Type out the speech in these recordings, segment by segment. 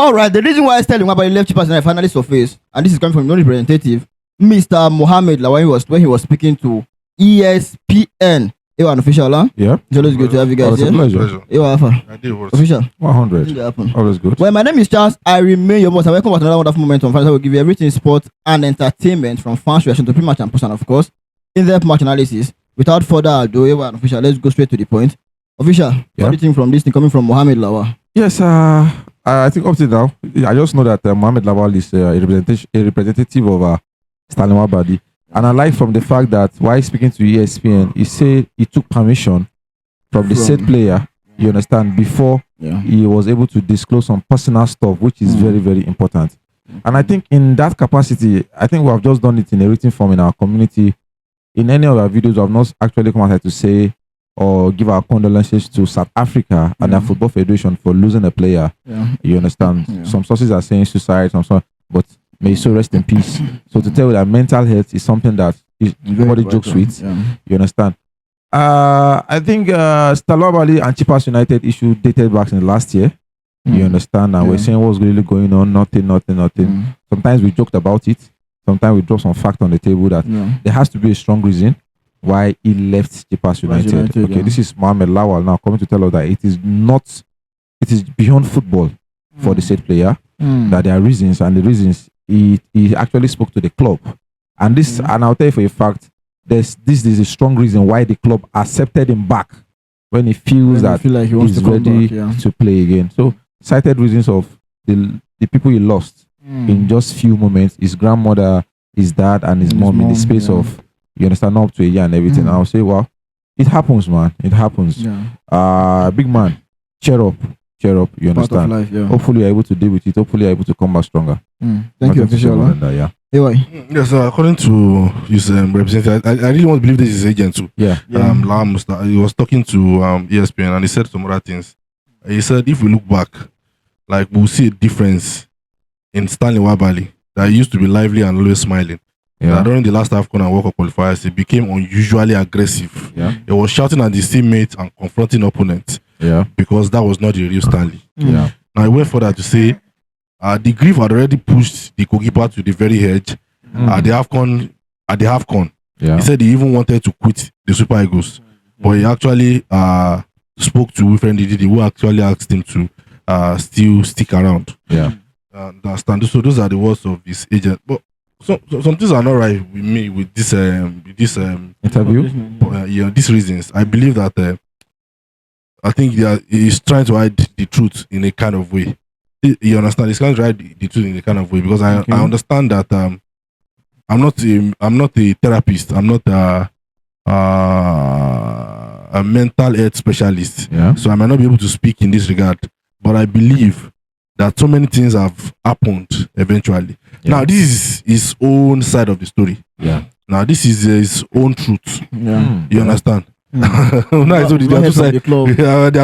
All right, the reason why Stanley Nwabali left Chippa United finally surfaced, and this is coming from the representative, Mr. Mohammed Lawan, when he was speaking to ESPN. You are an official, huh? Yeah. It's always good to have you guys here. It's a pleasure. You are official. 100. Always good. Well, my name is Charles. I remain your boss. And welcome to another wonderful moment on Friday. I will give you everything sport and entertainment from fans reaction to pre-match and post, and of course, in-depth match analysis. Without further ado, you are an official. Let's go straight to the point. Official, what do you think from this thing coming from Mohammed Lawan? Yes, I think up to now, I just know that Mohammed Lawan is a representative of Stanley Nwabali. And I like from the fact that while speaking to ESPN, he said he took permission from the said player, you understand, before he was able to disclose some personal stuff, which is very, very important. And I think in that capacity, I think we have just done it in a written form in our community. In any of our videos, we have not actually come out to say or give our condolences to South Africa and their football federation for losing a player. You understand? Some sources are saying suicide, but may so rest in peace. So to tell you that mental health is something that nobody jokes with. You understand? I think Nwabali and Chippa United issue dated back in the last year. You understand? And we're saying what's really going on. Nothing. Sometimes we joked about it. Sometimes we drop some fact on the table that there has to be a strong reason why he left Chippa United. Okay, this is Mohammed Lawan now coming to tell us that it is beyond football for the said player. That there are reasons, and the reasons he actually spoke to the club, and this, and I'll tell you for a fact, this is a strong reason why the club accepted him back when he feels that like he's ready to play again. So cited reasons of the people he lost in just few moments: his grandmother, his dad, and his mom in the space of, you understand, not up to a year and everything. I'll say, well, it happens, man. It happens. Big man, cheer up. You understand? Life, hopefully you're able to deal with it. Hopefully you're able to come back stronger. Thank you, official. Yes, according to his representative, I really want to believe this is his agent too. He was talking to ESPN, and he said some other things. He said, if we look back, like, we'll see a difference in Stanley Nwabali, that he used to be lively and always smiling. During the last AFCON and World Cup qualifiers, he became unusually aggressive. He was shouting at his teammates and confronting opponents. Because that was not the real Stanley. Now I went further to say the grief had already pushed the goalkeeper to the very edge at the AFCON. He said he even wanted to quit the Super Eagles, but he actually spoke to Wilfred Ndidi, who actually asked him to still stick around. Understand? So those are the words of his agent. But some things are not right with me with this interview. These reasons. I believe that I think he's trying to hide the truth in a kind of way. You understand? He's trying to hide the truth in a kind of way, because I understand that I'm not a therapist. I'm not a mental health specialist. So I might not be able to speak in this regard. But I believe that so many things have happened eventually. Now this is his own side of the story. Now this is his own truth. You understand? There are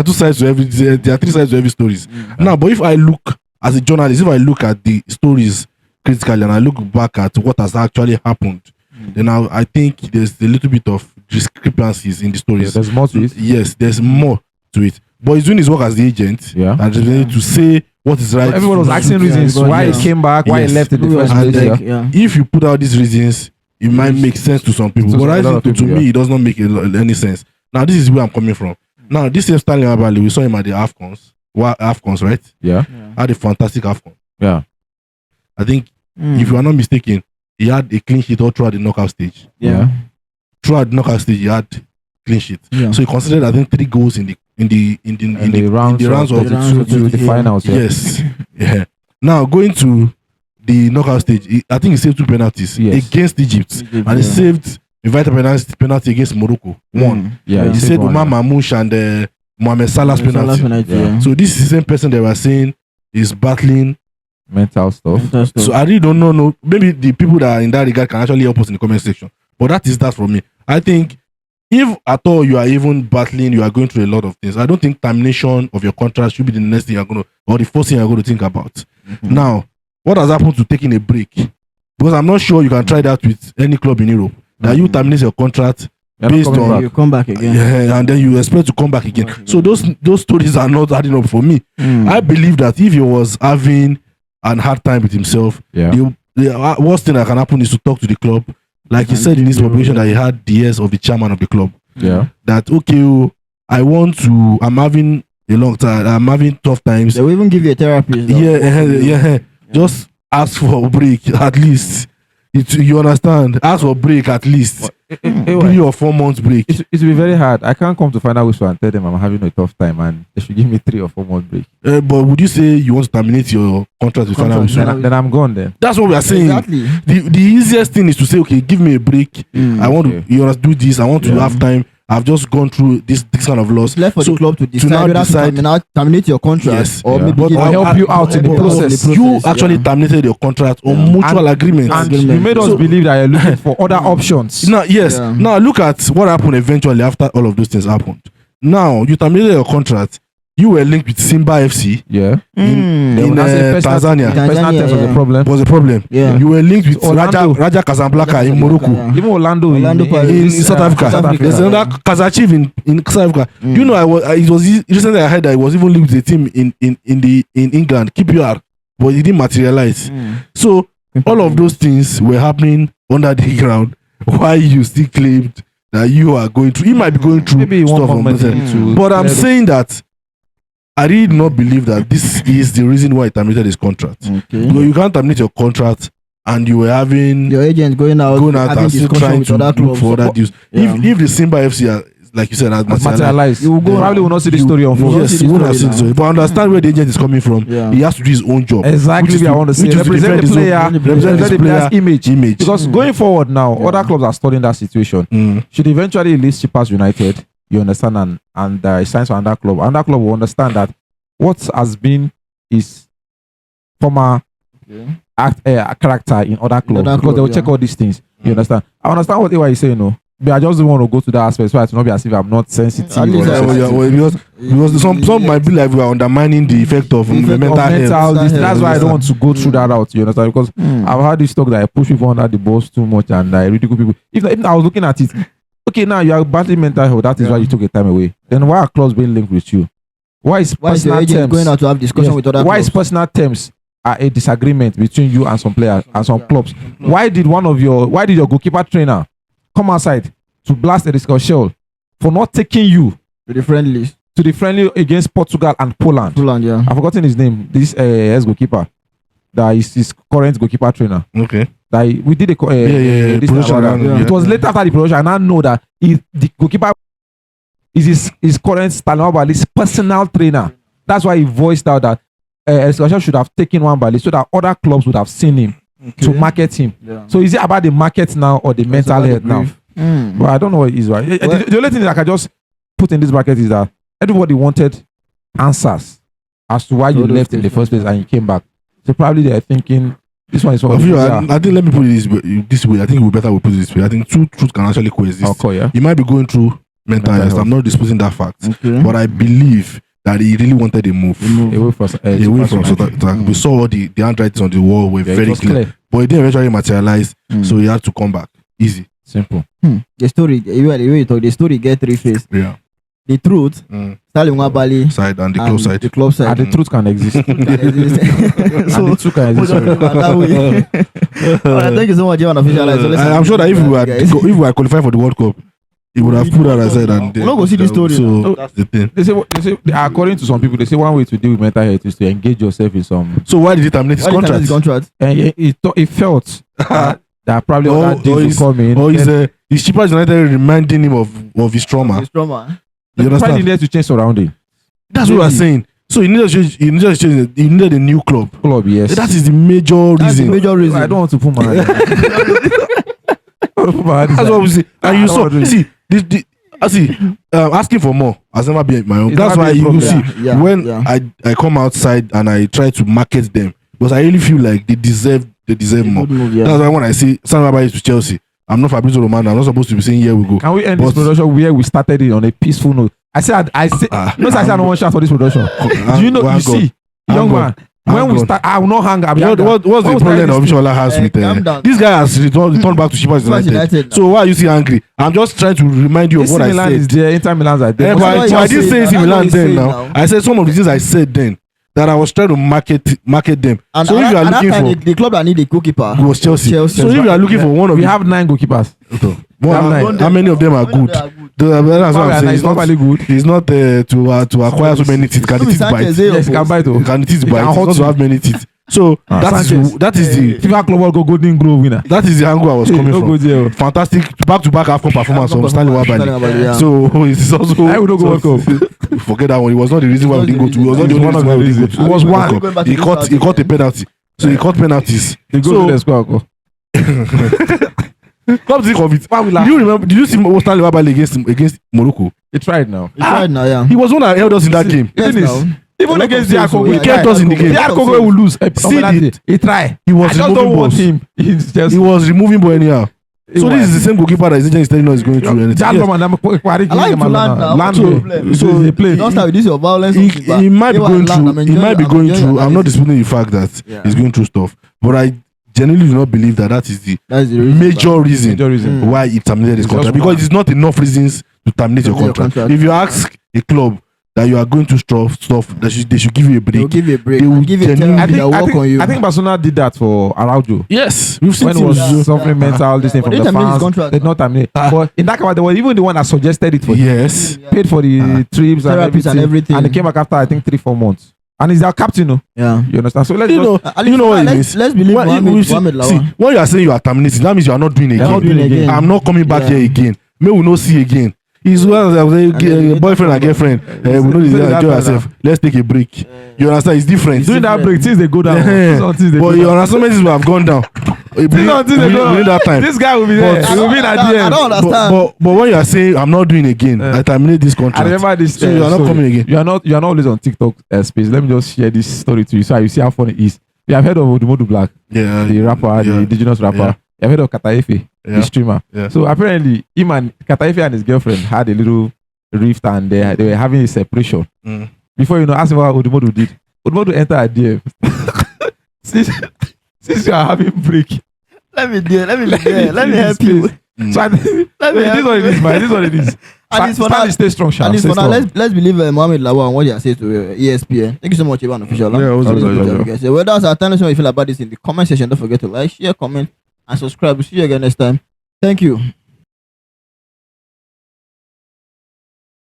two sides to every. There are three sides to every stories. Now, but if I look as a journalist, if I look at the stories critically and I look back at what has actually happened, then I think there's a little bit of discrepancies in the stories. There's more to it. Yes, there's more to it. But he's doing his work as the agent and to say what is right. So everyone was asking reasons why he came back, why he left in the first place. If you put out these reasons, it might make sense to some people, but I think to me it does not make any sense. Now this is where I'm coming from. Now this is Stanley Nwabali. We saw him at the AFCONs, right? Had a fantastic AFCON. I think if you are not mistaken, he had a clean sheet all throughout the knockout stage. Throughout the knockout stage, he had clean sheet. So he considered, I think, 3 goals in the rounds of the finals. Yes. Now going to the knockout stage, I think he saved 2 penalties against Egypt, and he saved a vital penalty against Morocco. 1. He saved Umar Mamouche and Mohamed Salah's penalty. So this is the same person they were saying is battling mental stuff. So I really don't know. Maybe the people that are in that regard can actually help us in the comment section. But that is that for me. I think if at all you are even battling, you are going through a lot of things, I don't think termination of your contract should be the next thing you're going to, or the first thing you're going to think about. Now, what has happened to taking a break? Because I'm not sure you can try that with any club in Europe. That you terminate your contract based on you come back again. Yeah, and then you expect to come back again. So those stories are not adding up for me. I believe that if he was having an hard time with himself, the worst thing that can happen is to talk to the club. Like he said in his publication that he had the ears of the chairman of the club. Yeah. That I'm having a long time. I'm having tough times. They will even give you a therapist. Yeah. Just ask for a break at least. You understand? Ask for a break at least. 3 or 4 months break. It will be very hard. I can't come to final whistle and tell them I'm having a tough time and they should give me 3 or 4 months break. But would you say you want to terminate your contract with final whistle? Then I'm gone then. That's what we are saying. Exactly. The easiest thing is to say, okay, give me a break. I want to do this. I want to have time. I've just gone through this kind of loss. It's left for the club to decide whether to terminate your contract or maybe help you out in the process. You actually terminated your contract on mutual agreement. And you made us believe that you're looking for other options. Now look at what happened eventually after all of those things happened. Now you terminated your contract. You were linked with Simba FC. Yeah. In Tanzania. Personal terms was a problem. Yeah. You were linked with Raja Casablanca in Morocco. Even Orlando in South Africa. There's another Kazachiv in South Africa. You know, it was recently I heard that I was even linked with a team in England, KPR, but it didn't materialize. So all of those things were happening under the ground while you still claimed that you are going through. You might be going through maybe stuff on the but I'm saying that I really do not believe that this is the reason why he terminated his contract. Okay. Because you can't terminate your contract and you were having your agent going out and still trying to look for other deals. If the Simba FC, like you said, has materialized, you probably will not see the story unfold. Yes, you will not see the story. But understand where the agent is coming from. Yeah. He has to do his own job. Exactly, I want to say. Represent the player's image. Because going forward now, other clubs are studying that situation. Should eventually list Chippa United, you understand, and signs for another club. Another club will understand that what has been is former character in other clubs because they will check all these things. You understand? I understand what you saying, no. But I just don't want to go to that aspect so I to not be as if I'm not sensitive. Because some might be like we are undermining the effect of mental health. That's why I don't want to go through that route. You understand? Because I've had this talk that I push people under the bus too much and I ridicule people. If I was looking at it, okay, now you are battling mental health. That is why you took a time away. Then why are clubs being linked with you? Why is personal terms going out to have discussion with other clubs? Why is personal terms are a disagreement between you and some players and some clubs? Why did your goalkeeper trainer come outside to blast a discussion for not taking you to the friendly against Portugal and Poland? Yeah. I've forgotten his name. This ex-goalkeeper that is his current goalkeeper trainer. Okay. That we did It was later after the production, and I know that the goalkeeper is his current Stanley Nwabali's personal trainer. That's why he voiced out that Escalation should have taken Nwabali so that other clubs would have seen him to market him. Yeah. So is it about the market now or the mental health now? But I don't know what it is, right? The only thing that I can just put in this bracket is that everybody wanted answers as to why you left in the first place and you came back. So probably they're thinking this one is what I think let me put it this way. I think it would be better we put it this way. I think two truths can actually coexist. You might be going through mental health. I'm not disputing that fact. But I believe that he really wanted a move away from South Africa. We saw all the handwritings on the wall were very clear. But it didn't eventually materialize, so he had to come back. Easy. Simple. The story, the story get three phases. Yeah. The truth, Stanley Nwabali side and the club side. The club side. And the truth can exist. So the truth can exist. Thank you so much, Evan Official. I'm sure that if we were qualified for the World Cup, he would have put that aside and we're not going to see this story. So that's the thing. They say according to some people, they say one way to deal with mental health is to engage yourself in some. So why did he terminate his contract? And he felt that probably other deals will come in. Or is Chippa United reminding him of his trauma? His trauma. You understand? He needed to change surrounding. That's what we're saying. So he needed to change. He needed a new club. Yes. That is the major reason. That's the major reason. I don't want to put my hand. That's what we see. And you saw. See, asking for more has never been my own. That's why you see when I come outside and I try to market them because I really feel like they deserve more. That's why when I say Stanley to Chelsea, I'm not Fabrizio Romano. I'm not supposed to be saying here we go. Can we end this production where we started it on a peaceful note? I said I don't want to shout for this production. Do you know? You see, young man, When we start, I will not hang up. What's the problem that Obishola has with this guy has returned back to Chippa United. So why are you still angry? I'm just trying to remind you of what I said. Is there, Inter Milan are there. But I didn't say AC Milan then. Now I said some of the things I said then that I was trying to market them. And so if you are looking for the club that need a goalkeeper was Chelsea. So if you are looking for one of we have 9 goalkeepers. How many of them are good? That's what I'm saying. It's not really good. It's not to acquire so many teeth. Can the teeth bite? Yes, can bite. Can the teeth bite? It's not to have many teeth. So that is the FIFA Club go Golden Glove winner. That is the angle I was coming from. Fantastic back-to-back AFCON performance from Stanley Nwabali. So it's also I would not go World Cup. Forget that one. It was not the reason why we didn't go to. It was not the only reason why we didn't go to. It was one. He caught a penalty. So he caught penalties. They go to the squad. Come to think of it. Did you remember? Did you see Stanley Nwabali against Morocco? He tried now. Yeah. He was one that held us in that game. Even against the Congo, he kept us in the game. The Congo will lose. He tried. He was removing balls. He was removing ball anyhow. So this is the same goalkeeper that is telling us going through anything. I like to land now. So they play. Don't start with this your violence. He might be going through. He might be going through. I'm not disputing the fact that he's going through stuff, but I genuinely do not believe that is the major reason why he terminated his contract, because it is not enough reasons to terminate your contract. If you ask a club that you are going to stuff, that they should give you a break. They will give you a break. I think Barcelona did that for Araujo. Yes, we've seen when he was suffering mental this thing from the fans. They did not terminate. But in that case, they were even the one that suggested it for him. Yes, paid for the trips and everything. And he came back after I think 3-4 months. And he's our captain, no? Yeah. You understand? So let's you know what it means. Let's believe Mohamed See, when you are saying you are terminating, that means you are not doing again. I'm not coming back here again. May we not see again. He's one of the boyfriend and girlfriend. We know enjoy ourselves. Let's take a break. You understand? It's different. During that break, things they go down. But your understanding will have gone down. Within that time. This guy will be there. He will be at the end. I don't understand. But when you are saying I'm not doing again, I terminate this contract. I remember this. So you are not coming again. You are not always on TikTok space. Let me just share this story to you so you see how funny it is. You have heard of Odumodu Black, the rapper, the indigenous rapper. You have heard of Kataife, the streamer. So apparently, him and Kataife and his girlfriend had a little rift, and they were having a separation. Before you know, ask me what Odumodu did. Odumodu entered a DM. Since you are having break, let me help you. So this is what it is, man. This is what it is. And it's for now. Stay strong, and it's for now. Let's believe Mohamed Lawal and what he has said to ESPN. Thank you so much, Ivan Official. Well, that's our time. Let us know what you feel about this in the comment section. Don't forget to like, share, comment, and subscribe. We'll see you again next time. Thank you.